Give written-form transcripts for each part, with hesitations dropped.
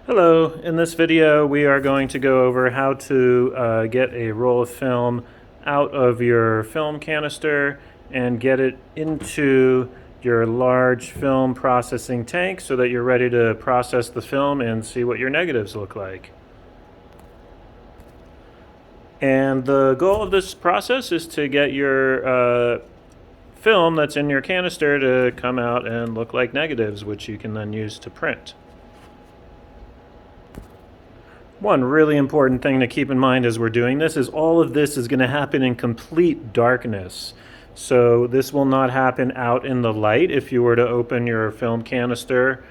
Hello, in this video we are going to go over how to get a roll of film out of your film canister and get it into your large film processing tank so that you're ready to process the film and see what your negatives look like. And the goal of this process is to get your film that's in your canister to come out and look like negatives, which you can then use to print. One really important thing to keep in mind as we're doing this is all of this is going to happen in complete darkness. So this will not happen out in the light. If you were to open your film canister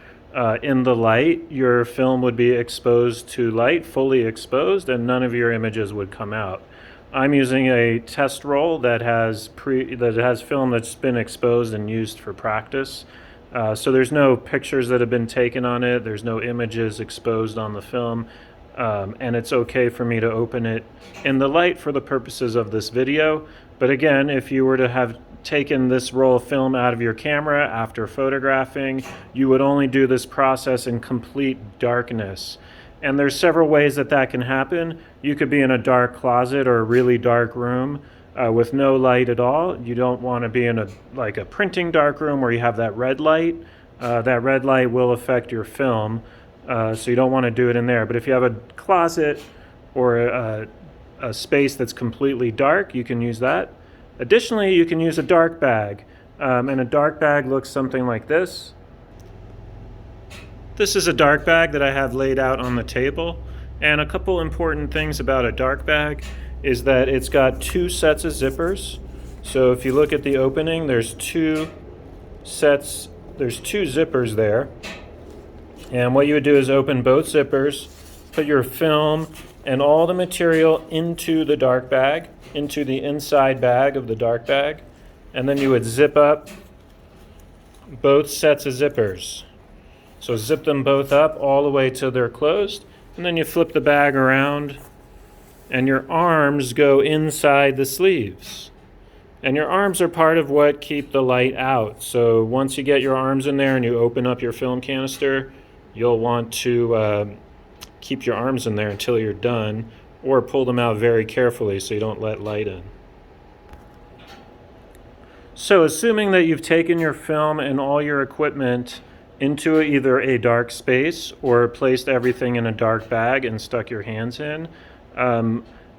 in the light, your film would be exposed to light, fully exposed, and none of your images would come out. I'm using a test roll that has film that's been exposed and used for practice. So there's no pictures that have been taken on it. There's no images exposed on the film. And it's okay for me to open it in the light for the purposes of this video. But again, if you were to have taken this roll of film out of your camera after photographing, you would only do this process in complete darkness. And there's several ways that that can happen. You could be in a dark closet or a really dark room with no light at all. You don't want to be in a printing dark room where you have that red light. That red light will affect your film. So you don't want to do it in there. But if you have a closet or a space that's completely dark, you can use that. Additionally, you can use a dark bag. And a dark bag looks something like this. This is a dark bag that I have laid out on the table. And a couple important things about a dark bag is that it's got two sets of zippers. So if you look at the opening, there's two zippers there. And what you would do is open both zippers, put your film and all the material into the dark bag, into the inside bag of the dark bag, and then you would zip up both sets of zippers. So zip them both up all the way till they're closed, and then you flip the bag around and your arms go inside the sleeves. And your arms are part of what keep the light out. So once you get your arms in there and you open up your film canister, you'll want to keep your arms in there until you're done, or pull them out very carefully so you don't let light in. So assuming that you've taken your film and all your equipment into either a dark space or placed everything in a dark bag and stuck your hands in,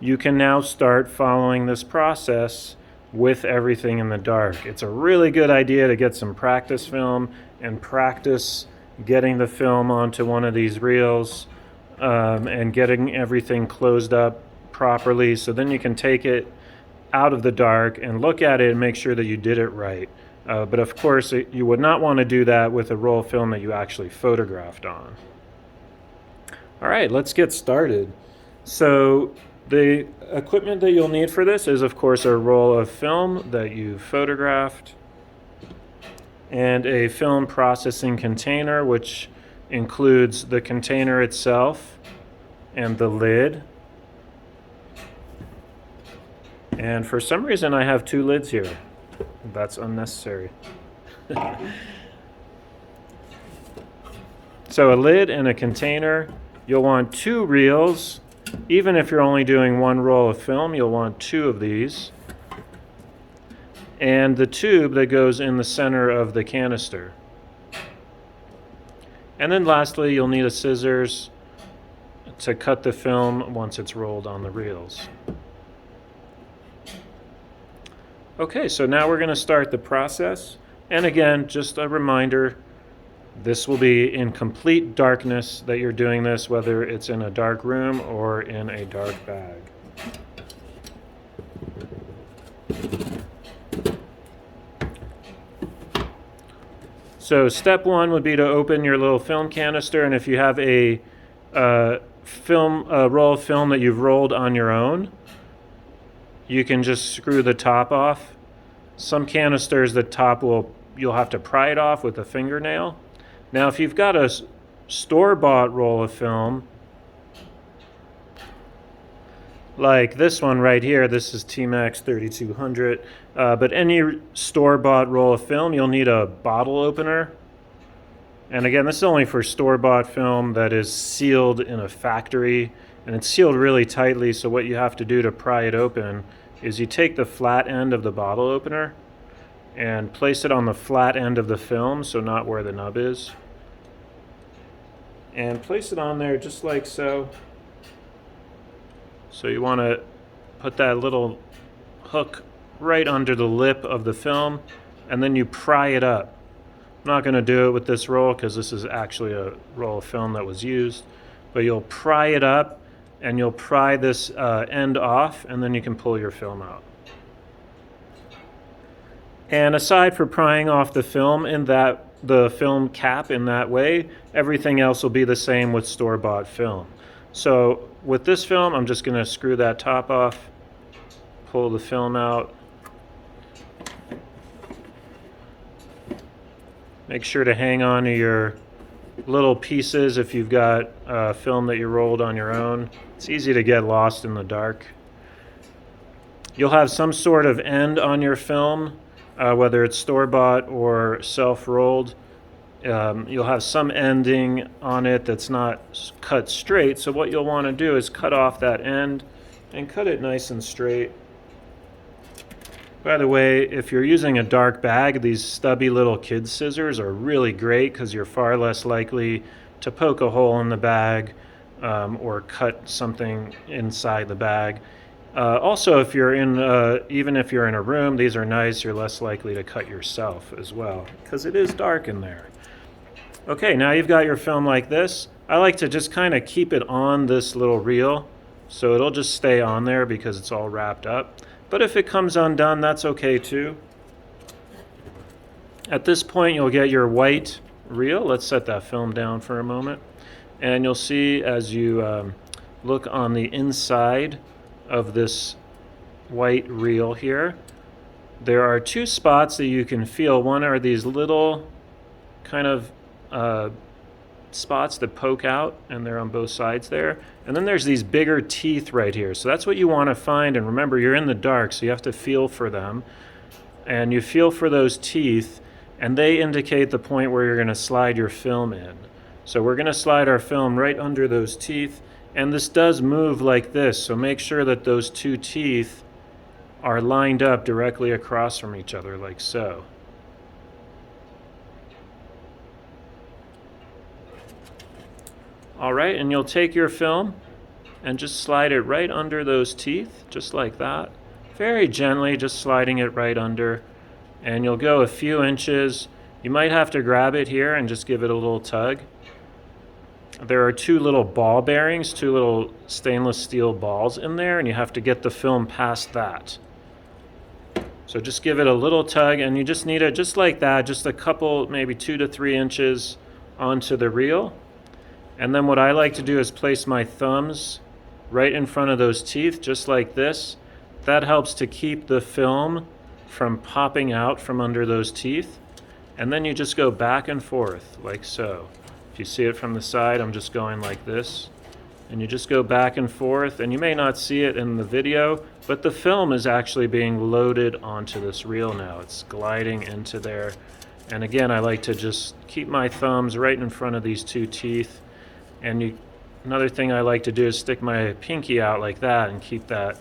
you can now start following this process with everything in the dark. It's a really good idea to get some practice film and practice getting the film onto one of these reels and getting everything closed up properly, so then you can take it out of the dark and look at it and make sure that you did it right. But of course, you would not want to do that with a roll of film that you actually photographed on. All right, let's get started. So the equipment that you'll need for this is, of course, a roll of film that you photographed, and a film processing container, which includes the container itself and the lid. And for some reason I have two lids here. That's unnecessary. So a lid and a container. You'll want two reels. Even if you're only doing one roll of film, you'll want two of these. And the tube that goes in the center of the canister. And then lastly, you'll need a scissors to cut the film once it's rolled on the reels. Okay, so now we're going to start the process. And again, just a reminder, this will be in complete darkness that you're doing this, whether it's in a dark room or in a dark bag. So step one would be to open your little film canister, and if you have a roll of film that you've rolled on your own, you can just screw the top off. Some canisters, the top you'll have to pry it off with a fingernail. Now if you've got a store-bought roll of film, like this one right here, this is T-Max 3200, but any store-bought roll of film, you'll need a bottle opener. And again, this is only for store-bought film that is sealed in a factory, and it's sealed really tightly, so what you have to do to pry it open is you take the flat end of the bottle opener and place it on the flat end of the film, so not where the nub is. And place it on there just like so. So you want to put that little hook right under the lip of the film, and then you pry it up. I'm not going to do it with this roll because this is actually a roll of film that was used, but you'll pry it up and you'll pry this end off, and then you can pull your film out. And aside for prying off the film the film cap in that way, everything else will be the same with store-bought film. So with this film, I'm just going to screw that top off, pull the film out. Make sure to hang on to your little pieces if you've got film that you rolled on your own. It's easy to get lost in the dark. You'll have some sort of end on your film, whether it's store-bought or self-rolled. You'll have some ending on it that's not cut straight, so what you'll want to do is cut off that end and cut it nice and straight. By the way, if you're using a dark bag, these stubby little kid scissors are really great because you're far less likely to poke a hole in the bag or cut something inside the bag. Also, if you're even if you're in a room, these are nice. You're less likely to cut yourself as well because it is dark in there. Okay, now you've got your film like this. I like to just kind of keep it on this little reel so it'll just stay on there because it's all wrapped up. But if it comes undone, that's okay too. At this point, you'll get your white reel. Let's set that film down for a moment. And you'll see as you look on the inside of this white reel here, there are two spots that you can feel. One are these little kind of spots that poke out, and they're on both sides there. And then there's these bigger teeth right here. So that's what you want to find. And remember, you're in the dark, so you have to feel for them. And you feel for those teeth, and they indicate the point where you're going to slide your film in. So we're going to slide our film right under those teeth. And this does move like this, so make sure that those two teeth are lined up directly across from each other, like so. All right, and you'll take your film and just slide it right under those teeth, just like that. Very gently, just sliding it right under. And you'll go a few inches. You might have to grab it here and just give it a little tug. There are two little ball bearings, two little stainless steel balls in there, and you have to get the film past that. So just give it a little tug, and you just need it just like that, just a couple, maybe 2 to 3 inches onto the reel. And then what I like to do is place my thumbs right in front of those teeth, just like this. That helps to keep the film from popping out from under those teeth. And then you just go back and forth, like so. If you see it from the side, I'm just going like this. And you just go back and forth, and you may not see it in the video, but the film is actually being loaded onto this reel now. It's gliding into there. And again, I like to just keep my thumbs right in front of these two teeth. And another thing I like to do is stick my pinky out like that and keep that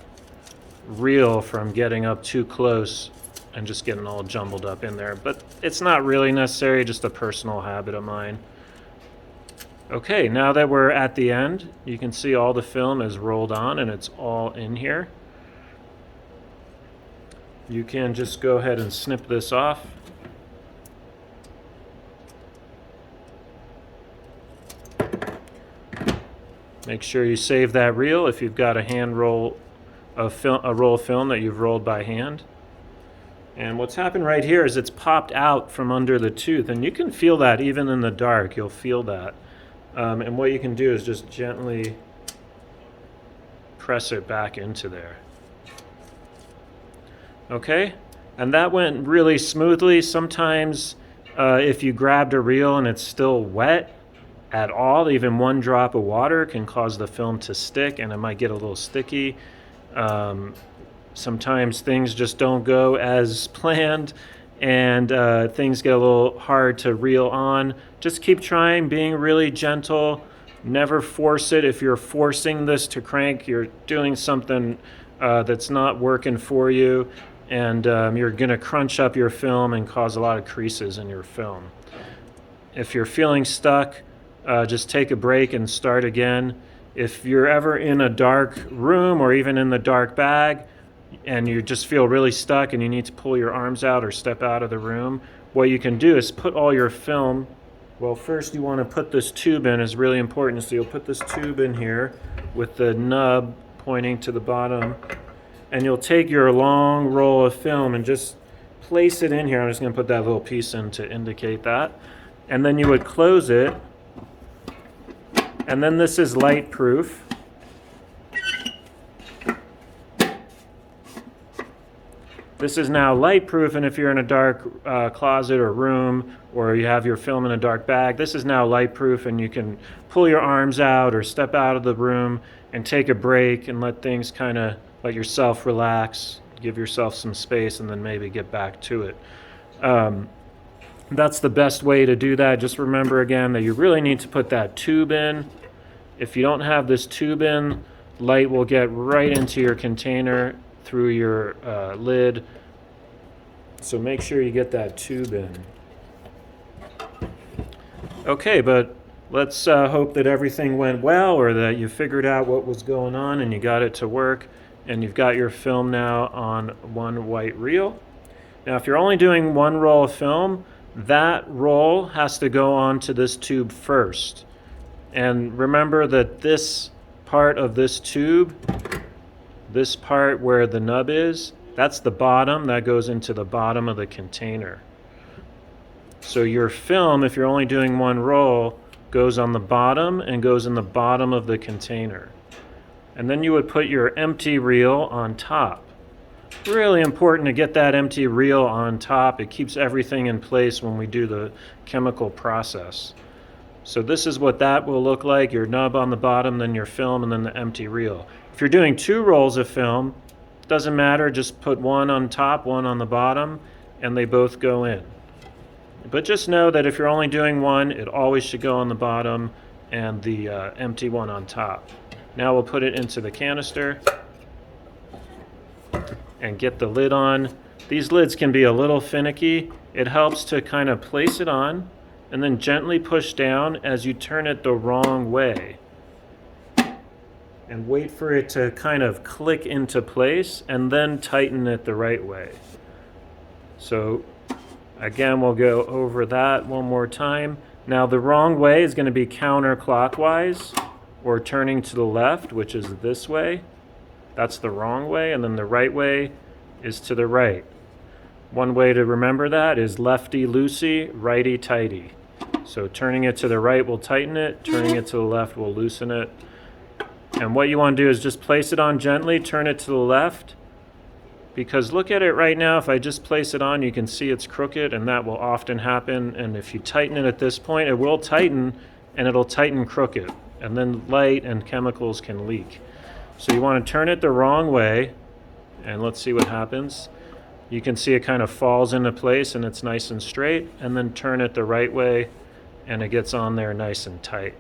reel from getting up too close and just getting all jumbled up in there. But it's not really necessary, just a personal habit of mine. Okay, now that we're at the end, you can see all the film is rolled on and it's all in here. You can just go ahead and snip this off. Make sure you save that reel if you've got a roll of film that you've rolled by hand. And what's happened right here is it's popped out from under the tooth, and you can feel that even in the dark. You'll feel that. And what you can do is just gently press it back into there. Okay, and that went really smoothly. Sometimes if you grabbed a reel and it's still wet at all, even one drop of water can cause the film to stick, and it might get a little sticky. Sometimes things just don't go as planned, and things get a little hard to reel on. Just keep trying, being really gentle. Never force it. If you're forcing this to crank, you're doing something that's not working for you, and you're going to crunch up your film and cause a lot of creases in your film. If you're feeling stuck, just take a break and start again. If you're ever in a dark room or even in the dark bag and you just feel really stuck and you need to pull your arms out or step out of the room, what you can do is put all your film. Well, first you want to put this tube in, is really important. So you'll put this tube in here with the nub pointing to the bottom, and you'll take your long roll of film and just place it in here. I'm just going to put that little piece in to indicate that. And then you would close it. And then this is light proof. This is now light proof, and if you're in a dark closet or room, or you have your film in a dark bag, this is now light proof, and you can pull your arms out or step out of the room and take a break and let things kind of, let yourself relax, give yourself some space, and then maybe get back to it. That's the best way to do that. Just remember again that you really need to put that tube in. If you don't have this tube in, light will get right into your container through your lid. So make sure you get that tube in. Okay, but let's hope that everything went well, or that you figured out what was going on and you got it to work, and you've got your film now on one white reel. Now, if you're only doing one roll of film, that roll has to go onto this tube first. And remember that this part of this tube, this part where the nub is, that's the bottom. That goes into the bottom of the container. So your film, if you're only doing one roll, goes on the bottom and goes in the bottom of the container. And then you would put your empty reel on top. Really important to get that empty reel on top. It keeps everything in place when we do the chemical process. So this is what that will look like: your nub on the bottom, then your film, and then the empty reel. If you're doing two rolls of film, doesn't matter, just put one on top, one on the bottom, and they both go in. But just know that if you're only doing one, it always should go on the bottom and the empty one on top. Now we'll put it into the canister and get the lid on. These lids can be a little finicky. It helps to kind of place it on and then gently push down as you turn it the wrong way. And wait for it to kind of click into place and then tighten it the right way. So again, we'll go over that one more time. Now the wrong way is going to be counterclockwise, or turning to the left, which is this way. That's the wrong way, and then the right way is to the right. One way to remember that is lefty-loosey, righty-tighty. So turning it to the right will tighten it, turning it to the left will loosen it. And what you want to do is just place it on gently, turn it to the left, because look at it right now. If I just place it on, you can see it's crooked, and that will often happen. And if you tighten it at this point, it will tighten, and it'll tighten crooked, and then light and chemicals can leak. So you want to turn it the wrong way, and let's see what happens. You can see it kind of falls into place and it's nice and straight, and then turn it the right way and it gets on there nice and tight.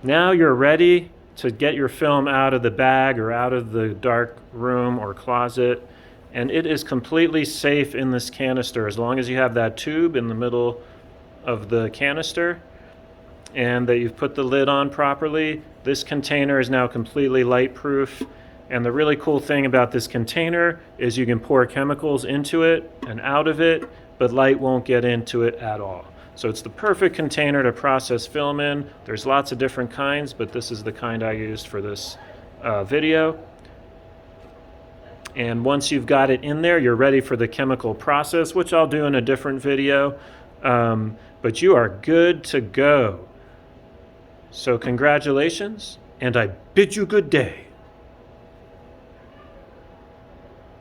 Now you're ready to get your film out of the bag or out of the dark room or closet, and it is completely safe in this canister as long as you have that tube in the middle of the canister and that you've put the lid on properly. This container is now completely light proof, and the really cool thing about this container is you can pour chemicals into it and out of it, but light won't get into it at all. So it's the perfect container to process film in. There's lots of different kinds, but this is the kind I used for this video. And once you've got it in there, you're ready for the chemical process, which I'll do in a different video. But you are good to go. So congratulations, and I bid you good day.